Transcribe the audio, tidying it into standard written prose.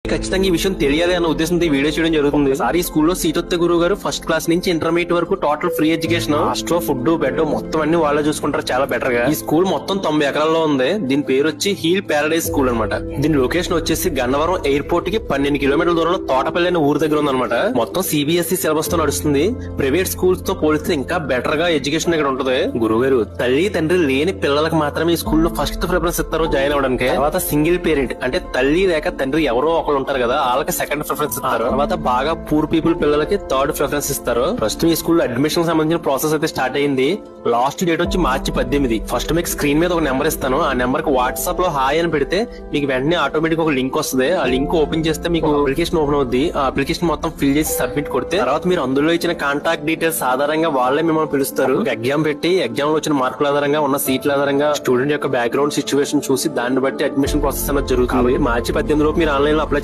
ఖచ్చితంగా ఈ విషయం తెలియాలి అన్న ఉద్దేశంతో ఈ వీడియో చేయడం జరుగుతుంది. సారీ స్కూల్లో సీట్ వస్తే గురువు గారు ఫస్ట్ క్లాస్ నుంచి ఇంటర్మీడియట్ వరకు total free education, hostel, food, bed మొత్తం అన్ని వాళ్ళే చూసుకుంటారు చాలా బెటర్ గా. ఈ స్కూల్ మొత్తం 90 ఎకరాల్లో ఉంది. దీని పేరు వచ్చి హీల్ పారడైజ్ స్కూల్ అనమాట. దీని లొకేషన్ వచ్చేసి గన్నవరం ఎయిర్పోర్ట్ కి 12 కిలోమీటర్ల దూరంలో తోటపల్లి అనే ఊరు దగ్గర ఉందన్నమాట. మొత్తం సిబిఎస్ఈ సిలబస్ తో నడుస్తుంది. ప్రైవేట్ స్కూల్స్ తో పోలిస్తే ఇంకా బెటర్ గా ఎడ్యుకేషన్ ఇక్కడ ఉంటుంది. గురువు గారు తల్లి తండ్రి లేని పిల్లలకు మాత్రమే ఈ స్కూల్లో ఫస్ట్ ప్రిఫరెన్స్ ఇస్తారు జాయిన్ అవ్వడానికి. తర్వాత సింగిల్ పేరెంట్ అంటే తల్లి లేక తండ్రి ఎవరో ఒకరు ఉంటారు కదా, వాళ్ళకి సెకండ్ ప్రిఫరెన్స్ ఇస్తారు. తర్వాత బాగా పూర్ పీపుల్ పిల్లలకి థర్డ్ ప్రిఫరెన్స్ ఇస్తారు. ప్రస్తుతం ఈ స్కూల్ అడ్మిషన్ సంబంధించిన ప్రాసెస్ అయితే స్టార్ట్ అయింది. లాస్ట్ డేట్ వచ్చి మార్చి 18. ఫస్ట్ మీకు స్క్రీన్ మీద ఒక నెంబర్ ఇస్తాను. ఆ నెంబర్ కి వాట్సాప్ లో హాయ్ అని పెడితే మీకు వెంటనే ఆటోమేటిక్ ఒక లింక్ వస్తుంది. ఆ లింక్ ఓపెన్ చేస్తే మీకు అప్లికేషన్ ఓపెన్ అవుద్ది. ఆ అప్లికేషన్ మొత్తం ఫిల్ చేసి సబ్మిట్ కొడితే తర్వాత మీరు అందులో ఇచ్చిన కాంటాక్ట్ డీటెయిల్స్ ఆధారంగా వాళ్ళే మిమ్మల్ని పిలుస్తారు. ఎగ్జామ్ పెట్టి ఎగ్జామ్ లో వచ్చిన మార్కుల ఆధారంగా ఉన్న సీట్ల ఆధారంగా స్టూడెంట్ యొక్క బ్యాక్గ్రౌండ్ సిచ్యువేషన్ చూసి దాన్ని బట్టి అడ్మిషన్ ప్రాసెస్ అనేది జరుగుతుంది. మార్చి 18 లోపు మీరు ఆన్లైన్ లో అప్లై